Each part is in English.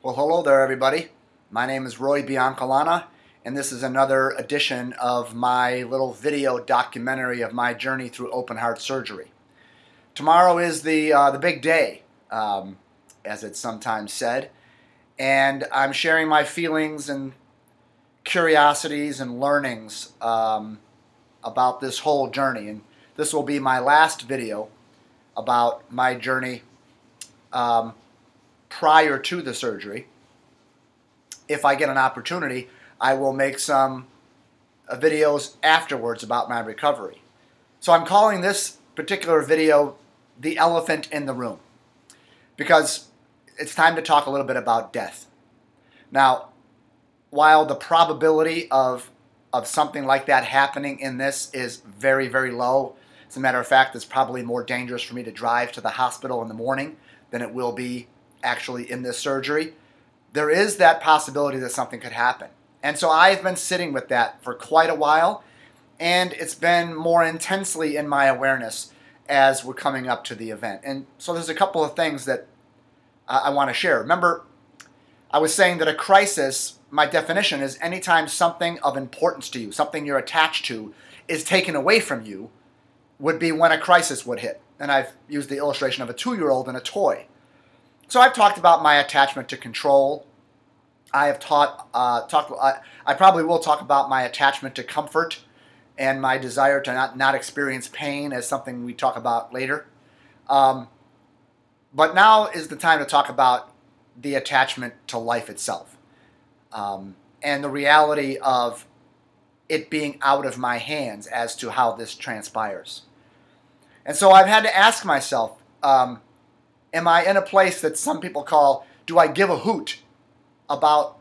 Well, hello there, everybody. My name is Roy Biancalana, and this is another edition of my little video documentary of my journey through open heart surgery. Tomorrow is the big day, as it's sometimes said, and I'm sharing my feelings and curiosities and learnings about this whole journey. And this will be my last video about my journey prior to the surgery. If I get an opportunity, I will make some videos afterwards about my recovery. So I'm calling this particular video the elephant in the room, because it's time to talk a little bit about death. Now, while the probability of something like that happening in this is very, very low, as a matter of fact, it's probably more dangerous for me to drive to the hospital in the morning than it will be actually in this surgery. There is that possibility that something could happen. And so I've been sitting with that for quite a while, and it's been more intensely in my awareness as we're coming up to the event. And so there's a couple of things that I want to share. Remember, I was saying that a crisis, my definition is anytime something of importance to you, something you're attached to, is taken away from you, would be when a crisis would hit. And I've used the illustration of a 2-year-old and a toy. So I've talked about my attachment to control. I probably will talk about my attachment to comfort and my desire to not experience pain as something we talk about later. But now is the time to talk about the attachment to life itself, and the reality of it being out of my hands as to how this transpires. And so I've had to ask myself, am I in a place that some people call, do I give a hoot about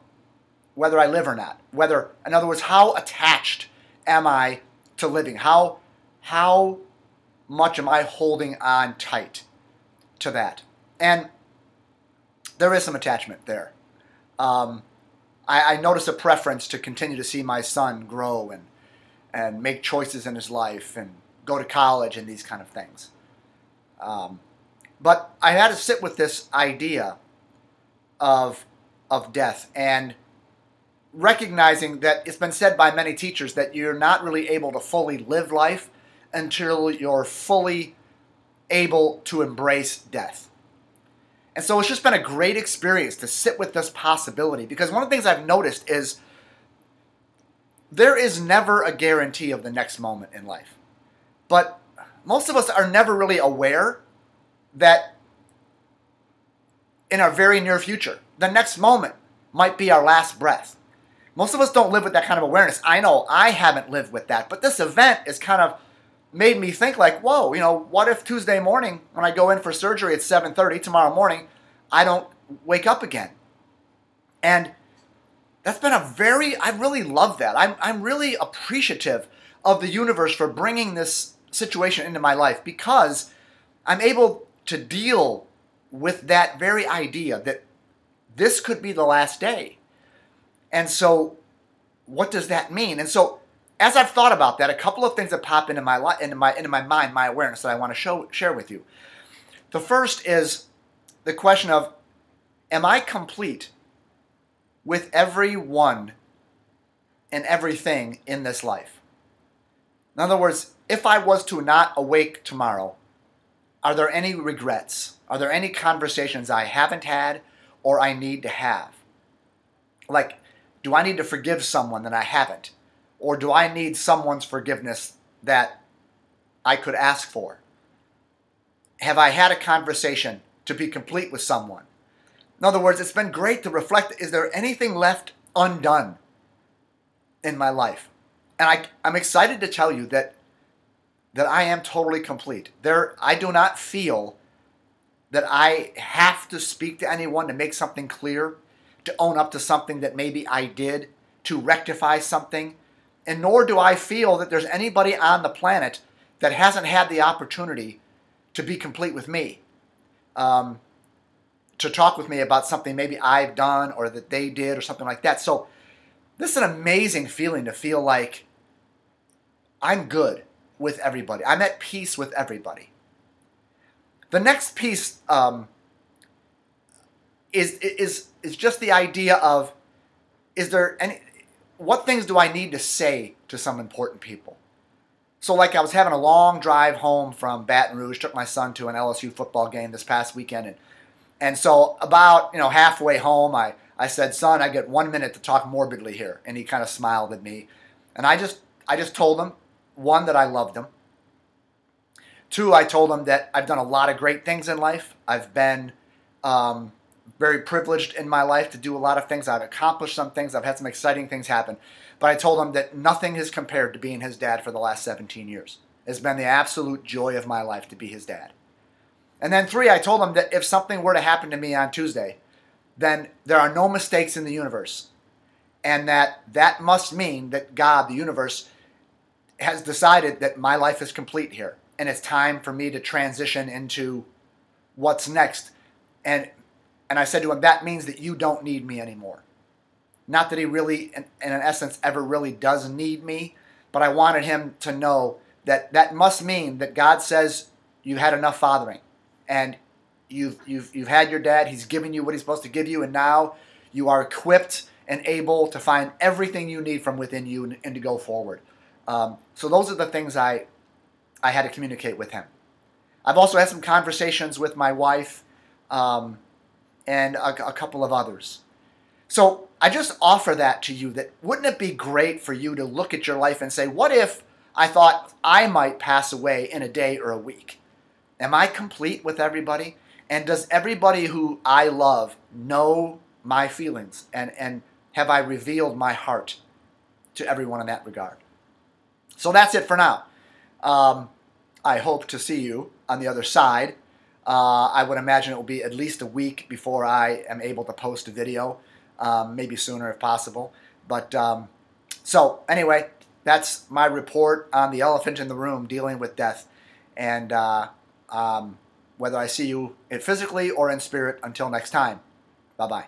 whether I live or not? Whether, in other words, how attached am I to living? How much am I holding on tight to that? And there is some attachment there. I notice a preference to continue to see my son grow and make choices in his life and go to college and these kind of things. But I had to sit with this idea of death, and recognizing that it's been said by many teachers that you're not really able to fully live life until you're fully able to embrace death. And so it's just been a great experience to sit with this possibility, because one of the things I've noticed is there is never a guarantee of the next moment in life. But most of us are never really aware that in our very near future, the next moment might be our last breath. Most of us don't live with that kind of awareness. I know I haven't lived with that, but this event has kind of made me think like, whoa, what if Tuesday morning when I go in for surgery at 7:30 tomorrow morning, I don't wake up again? And that's been I really love that. I'm really appreciative of the universe for bringing this situation into my life, because I'm able to deal with that very idea that this could be the last day. And so what does that mean? And so as I've thought about that, a couple of things that pop into my mind, my awareness, that I want to share with you. The first is the question of, am I complete with everyone and everything in this life? In other words, if I was to not awake tomorrow, are there any regrets? Are there any conversations I haven't had or I need to have? Like, do I need to forgive someone that I haven't? Or do I need someone's forgiveness that I could ask for? Have I had a conversation to be complete with someone? In other words, it's been great to reflect, is there anything left undone in my life? And I'm excited to tell you that I am totally complete. I do not feel that I have to speak to anyone to make something clear, to own up to something that maybe I did, to rectify something. And nor do I feel that there's anybody on the planet that hasn't had the opportunity to be complete with me, to talk with me about something maybe I've done or that they did or something like that. So this is an amazing feeling, to feel like I'm good with everybody. I'm at peace with everybody. The next piece is just the idea of, what things do I need to say to some important people? So like I was having a long drive home from Baton Rouge, took my son to an LSU football game this past weekend, and so about halfway home, I said, son, I get 1 minute to talk morbidly here, and he kind of smiled at me, and I just told him, one, that I loved him. Two, I told him that I've done a lot of great things in life. I've been very privileged in my life to do a lot of things. I've accomplished some things. I've had some exciting things happen. But I told him that nothing has compared to being his dad for the last 17 years. It's been the absolute joy of my life to be his dad. And then three, I told him that if something were to happen to me on Tuesday, then there are no mistakes in the universe. And that must mean that God, the universe, has decided that my life is complete here. And it's time for me to transition into what's next. And I said to him, that means that you don't need me anymore. Not that he really, in essence, ever really does need me, but I wanted him to know that that must mean that God says you had enough fathering, and you've had your dad. He's given you what he's supposed to give you, and now you are equipped and able to find everything you need from within you and to go forward. So those are the things I had to communicate with him. I've also had some conversations with my wife and a couple of others. So I just offer that to you, that wouldn't it be great for you to look at your life and say, what if I thought I might pass away in a day or a week? Am I complete with everybody? And does everybody who I love know my feelings? And have I revealed my heart to everyone in that regard? So that's it for now. I hope to see you on the other side. I would imagine it will be at least a week before I am able to post a video. Maybe sooner if possible. But so anyway, that's my report on the elephant in the room, dealing with death. And whether I see you physically or in spirit, until next time, bye-bye.